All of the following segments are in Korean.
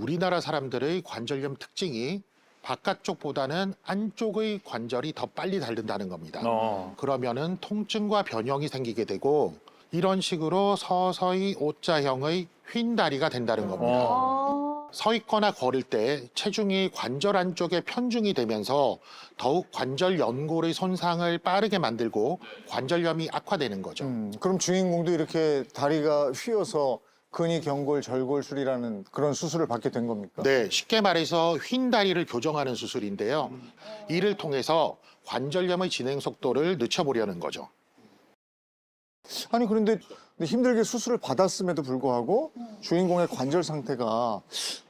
우리나라 사람들의 관절염 특징이 바깥쪽보다는 안쪽의 관절이 더 빨리 닳는다는 겁니다. 그러면은 통증과 변형이 생기게 되고 이런 식으로 서서히 O자형의 휜 다리가 된다는 겁니다. 서 있거나 걸을 때 체중이 관절 안쪽에 편중이 되면서 더욱 관절 연골의 손상을 빠르게 만들고 관절염이 악화되는 거죠. 그럼 주인공도 이렇게 다리가 휘어서 근위경골 절골술이라는 그런 수술을 받게 된 겁니까? 네, 쉽게 말해서 휜 다리를 교정하는 수술인데요. 이를 통해서 관절염의 진행 속도를 늦춰보려는 거죠. 아니 그런데 힘들게 수술을 받았음에도 불구하고 주인공의 관절 상태가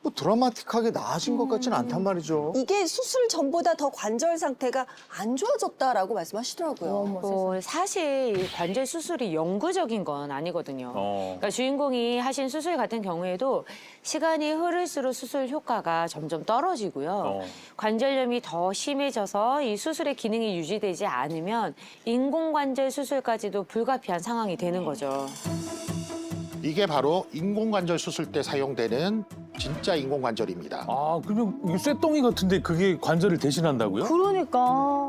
뭐 드라마틱하게 나아진 것 같지는 않단 말이죠. 이게 수술 전보다 더 관절 상태가 안 좋아졌다라고 말씀하시더라고요. 사실 이 관절 수술이 영구적인 건 아니거든요. 그러니까 주인공이 하신 수술 같은 경우에도 시간이 흐를수록 수술 효과가 점점 떨어지고요. 관절염이 더 심해져서 이 수술의 기능이 유지되지 않으면 인공관절 수술까지도 불가피한 상황이 되는 거죠. 이게 바로 인공관절 수술 때 사용되는 진짜 인공관절입니다. 아, 그러면 이게 쇠덩이 같은데 그게 관절을 대신한다고요? 그러니까.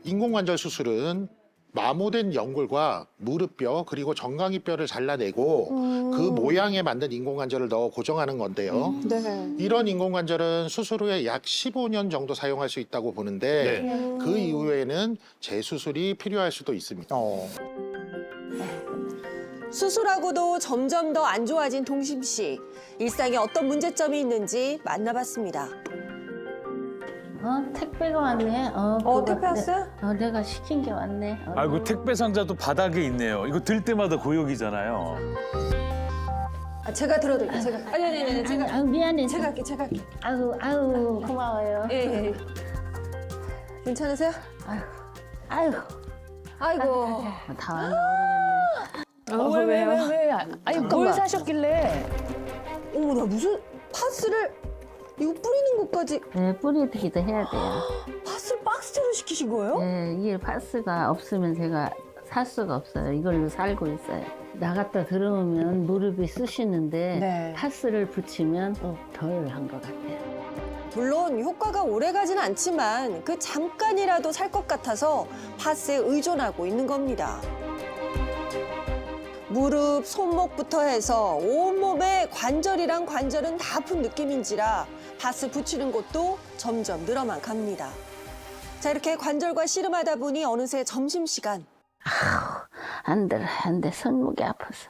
인공관절 수술은 마모된 연골과 무릎뼈 그리고 정강이뼈를 잘라내고 그 모양에 맞는 인공관절을 넣어 고정하는 건데요. 네. 이런 인공관절은 수술 후에 약 15년 정도 사용할 수 있다고 보는데 그 이후에는 재수술이 필요할 수도 있습니다. 수술하고도 점점 더 안 좋아진 동심 씨. 일상에 어떤 문제점이 있는지 만나봤습니다. 택배가 왔네. 택배 왔어요? 내가 시킨 게 왔네. 아이고, 택배 상자도 바닥에 있네요. 이거 들 때마다 고역이잖아요. 제가 들어드릴게요. 제가. 아니, 제가. 아유, 미안해. 제가 할게. 아유, 고마워요. 예. 괜찮으세요? 아유, 아이고. 다 왔나 모르겠네. 왜? 아니 뭘 사셨길래? 어머, 나 무슨 파스를 이거 뿌리는 것까지 네, 뿌리기도 해야 돼요. 파스를 박스로 시키신 거예요? 네, 이게 파스가 없으면 제가 살 수가 없어요. 이걸로 살고 있어요. 나갔다 들어오면 무릎이 쑤시는데 네. 파스를 붙이면 덜 한 것 같아요. 물론 효과가 오래가진 않지만 그 잠깐이라도 살 것 같아서 파스에 의존하고 있는 겁니다. 무릎, 손목부터 해서 온몸의 관절이랑 관절은 다 아픈 느낌인지라 파스 붙이는 곳도 점점 늘어만 갑니다. 자, 이렇게 관절과 씨름하다 보니 어느새 점심시간. 안 돼. 손목이 아파서.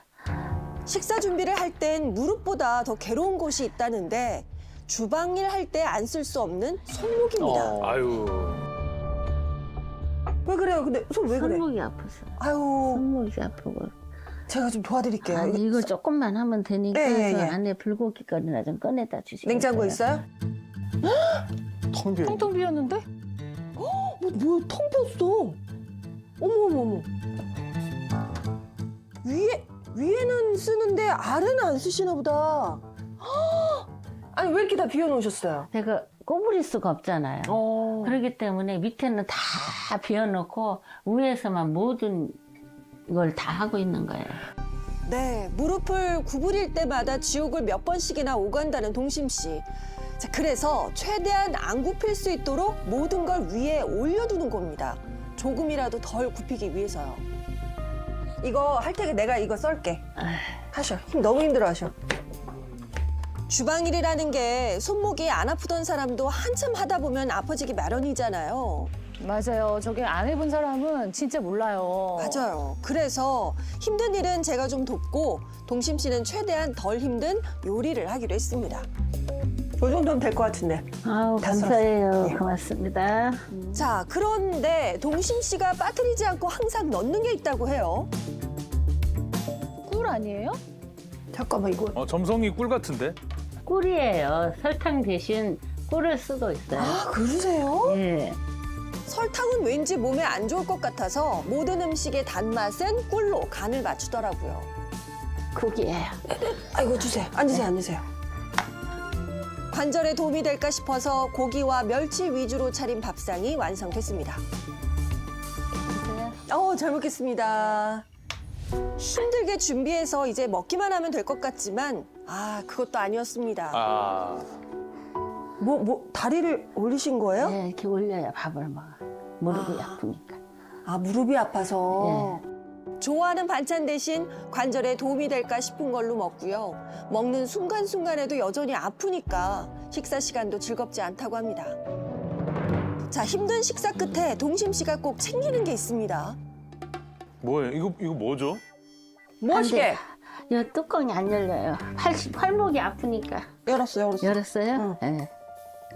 식사 준비를 할 땐 무릎보다 더 괴로운 곳이 있다는데 주방일 할 때 안 쓸 수 없는 손목입니다. 아유. 왜 그래요? 근데 손 왜 그래? 손목이 아파서. 아유, 손목이 아프고. 제가 좀 도와드릴게요. 아니, 이거 조금만 하면 되니까 예. 안에 불고기 거리나 좀 꺼내다 주시겠어요? 냉장고 있어요? 텅 비어. 텅텅 비었는데? 뭐야, 텅 비었어. 어머. 위에는 쓰는데 아래는 안 쓰시나 보다. 아니, 왜 이렇게 다 비워놓으셨어요? 제가 꼬부릴 수가 없잖아요. 그렇기 때문에 밑에는 다 비워놓고 위에서만 모든 걸 다 하고 있는 거예요. 네, 무릎을 구부릴 때마다 지옥을 몇 번씩이나 오간다는 동심 씨. 자, 그래서 최대한 안 굽힐 수 있도록 모든 걸 위에 올려두는 겁니다. 조금이라도 덜 굽히기 위해서요. 이거 할 테니까 내가 이거 썰게. 하셔. 너무 힘들어하셔. 주방일이라는 게 손목이 안 아프던 사람도 한참 하다 보면 아파지기 마련이잖아요. 맞아요. 저게 안 해본 사람은 진짜 몰라요. 맞아요. 그래서 힘든 일은 제가 좀 돕고 동심 씨는 최대한 덜 힘든 요리를 하기로 했습니다. 이 정도면 될 것 같은데. 아우, 감사해요. 고맙습니다. 자, 그런데 동심 씨가 빠뜨리지 않고 항상 넣는 게 있다고 해요. 꿀 아니에요? 잠깐만, 이거. 점성이 꿀 같은데? 꿀이에요. 설탕 대신 꿀을 쓰고 있어요. 아, 그러세요? 예. 설탕은 왠지 몸에 안 좋을 것 같아서 모든 음식의 단맛은 꿀로 간을 맞추더라고요. 국이에요. 아이고, 주세요. 앉으세요. 관절에 도움이 될까 싶어서 고기와 멸치 위주로 차린 밥상이 완성됐습니다. 잘 먹겠습니다. 힘들게 준비해서 이제 먹기만 하면 될 것 같지만 아, 그것도 아니었습니다. 아, 다리를 올리신 거예요? 네, 이렇게 올려야 밥을 먹어. 무릎이 아프니까. 아, 무릎이 아파서. 좋아하는 반찬 대신 관절에 도움이 될까 싶은 걸로 먹고요. 먹는 순간순간에도 여전히 아프니까 식사 시간도 즐겁지 않다고 합니다. 자, 힘든 식사 끝에 동심 씨가 꼭 챙기는 게 있습니다. 뭐예요? 이거 뭐죠? 무엇이게? 이 뚜껑이 안 열려요. 팔목이 아프니까. 열었어요. 열었어요? 네.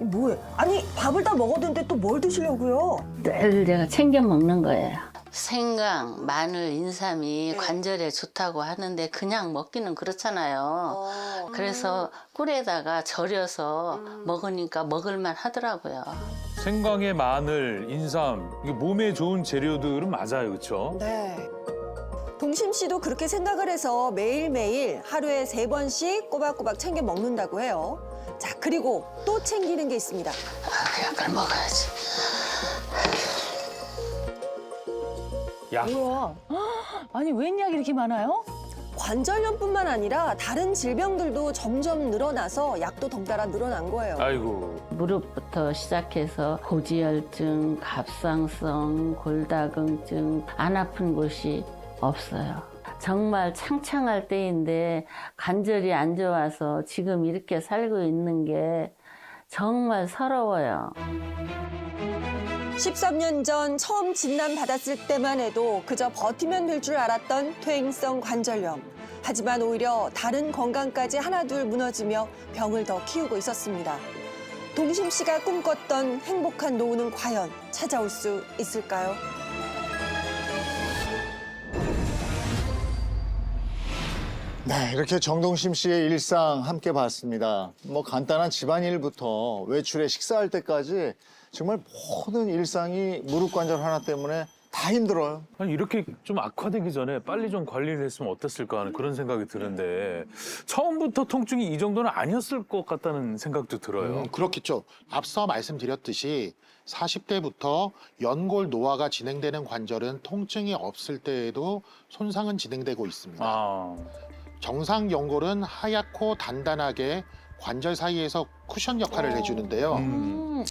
뭐예요? 아니, 밥을 다 먹었는데 또 뭘 드시려고요? 늘 내가 챙겨 먹는 거예요. 생강, 마늘, 인삼이 관절에 좋다고 하는데 그냥 먹기는 그렇잖아요. 그래서 꿀에다가 절여서 먹으니까 먹을만 하더라고요. 생강에 마늘, 인삼, 이게 몸에 좋은 재료들은 맞아요, 그렇죠? 네. 동심 씨도 그렇게 생각을 해서 매일매일 하루에 3번씩 꼬박꼬박 챙겨 먹는다고 해요. 자, 그리고 또 챙기는 게 있습니다. 약을 먹어야지. 약. 뭐야? 아니 웬 약이 이렇게 많아요? 관절염뿐만 아니라 다른 질병들도 점점 늘어나서 약도 덩달아 늘어난 거예요. 아이고. 무릎부터 시작해서 고지혈증, 갑상선, 골다공증 안 아픈 곳이 없어요. 정말 창창할 때인데 관절이 안 좋아서 지금 이렇게 살고 있는 게 정말 서러워요. 13년 전 처음 진단받았을 때만 해도 그저 버티면 될 줄 알았던 퇴행성 관절염. 하지만 오히려 다른 건강까지 하나둘 무너지며 병을 더 키우고 있었습니다. 동심 씨가 꿈꿨던 행복한 노후는 과연 찾아올 수 있을까요? 네, 이렇게 정동심 씨의 일상 함께 봤습니다. 뭐 간단한 집안일부터 외출에 식사할 때까지 정말 모든 일상이 무릎 관절 하나 때문에 다 힘들어요. 아니, 이렇게 좀 악화되기 전에 빨리 좀 관리를 했으면 어땠을까 하는 그런 생각이 드는데 처음부터 통증이 이 정도는 아니었을 것 같다는 생각도 들어요. 그렇겠죠. 앞서 말씀드렸듯이 40대부터 연골 노화가 진행되는 관절은 통증이 없을 때에도 손상은 진행되고 있습니다. 아, 정상 연골은 하얗고 단단하게 관절 사이에서 쿠션 역할을 해주는데요.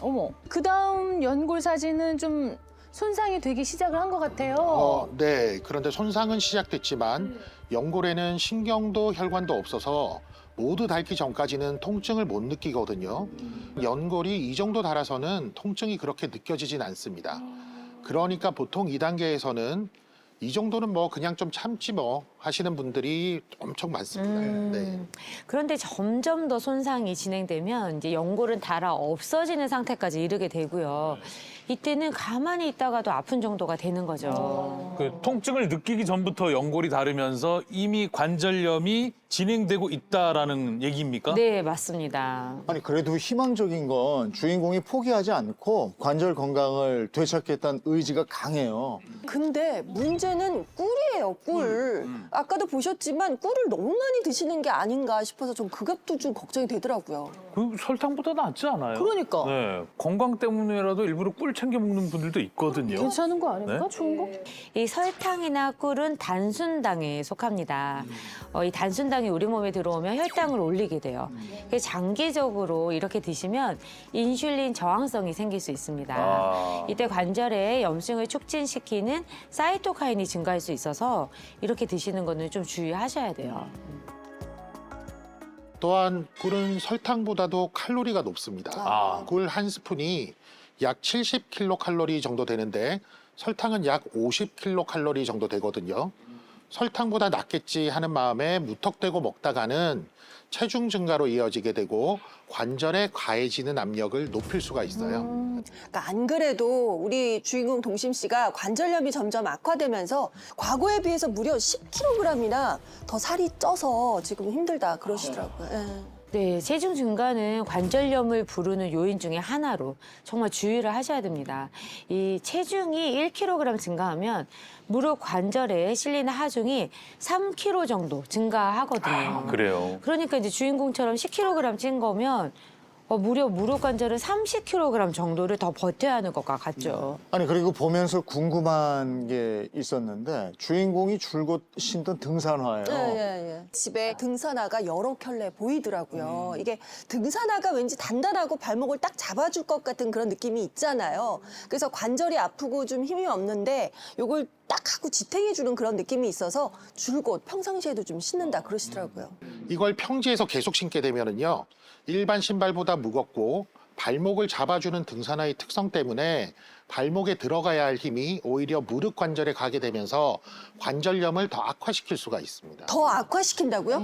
어머. 그 다음 연골 사진은 좀 손상이 되기 시작을 한 것 같아요. 네. 그런데 손상은 시작됐지만 연골에는 신경도 혈관도 없어서 모두 닳기 전까지는 통증을 못 느끼거든요. 연골이 이 정도 닳아서는 통증이 그렇게 느껴지진 않습니다. 그러니까 보통 2단계에서는 이 정도는 뭐 그냥 좀 참지 뭐 하시는 분들이 엄청 많습니다. 네. 그런데 점점 더 손상이 진행되면 이제 연골은 닳아 없어지는 상태까지 이르게 되고요. 이때는 가만히 있다가도 아픈 정도가 되는 거죠. 그 통증을 느끼기 전부터 연골이 다르면서 이미 관절염이 진행되고 있다라는 얘기입니까? 네, 맞습니다. 아니 그래도 희망적인 건 주인공이 포기하지 않고 관절 건강을 되찾겠다는 의지가 강해요. 근데 문제는 꿀이에요, 꿀. 아까도 보셨지만 꿀을 너무 많이 드시는 게 아닌가 싶어서 좀 그것도 좀 걱정이 되더라고요. 그 설탕보다 낫지 않아요? 그러니까. 네, 건강 때문에라도 일부러 꿀 챙겨 먹는 분들도 있거든요. 괜찮은 거 아닙니까? 네? 좋은 거? 이 설탕이나 꿀은 단순당에 속합니다. 이 단순당이 우리 몸에 들어오면 혈당을 올리게 돼요. 그래서 장기적으로 이렇게 드시면 인슐린 저항성이 생길 수 있습니다. 아. 이때 관절의 염증을 촉진시키는 사이토카인이 증가할 수 있어서 이렇게 드시는 거는 좀 주의하셔야 돼요. 또한 꿀은 설탕보다도 칼로리가 높습니다. 아. 꿀 한 스푼이 약 70kcal 정도 되는데 설탕은 약 50kcal 정도 되거든요. 설탕보다 낫겠지 하는 마음에 무턱대고 먹다가는 체중 증가로 이어지게 되고 관절에 가해지는 압력을 높일 수가 있어요. 그러니까 안 그래도 우리 주인공 동심 씨가 관절염이 점점 악화되면서 과거에 비해서 무려 10kg이나 더 살이 쪄서 지금 힘들다 그러시더라고요. 예. 네, 체중 증가는 관절염을 부르는 요인 중에 하나로 정말 주의를 하셔야 됩니다. 이 체중이 1kg 증가하면 무릎 관절에 실리는 하중이 3kg 정도 증가하거든요. 그래요. 그러니까 이제 주인공처럼 10kg 찐 거면 무려 무릎 관절은 30kg 정도를 더 버텨야 하는 것과 같죠. 아니 그리고 보면서 궁금한 게 있었는데 주인공이 줄곧 신던 등산화예요. 집에 등산화가 여러 켤레 보이더라고요. 이게 등산화가 왠지 단단하고 발목을 딱 잡아줄 것 같은 그런 느낌이 있잖아요. 그래서 관절이 아프고 좀 힘이 없는데 요걸 딱 하고 지탱해주는 그런 느낌이 있어서 줄곧 평상시에도 좀 신는다 그러시더라고요. 이걸 평지에서 계속 신게 되면은요, 일반 신발보다 무겁고 발목을 잡아주는 등산화의 특성 때문에 발목에 들어가야 할 힘이 오히려 무릎 관절에 가게 되면서 관절염을 더 악화시킬 수가 있습니다. 더 악화시킨다고요?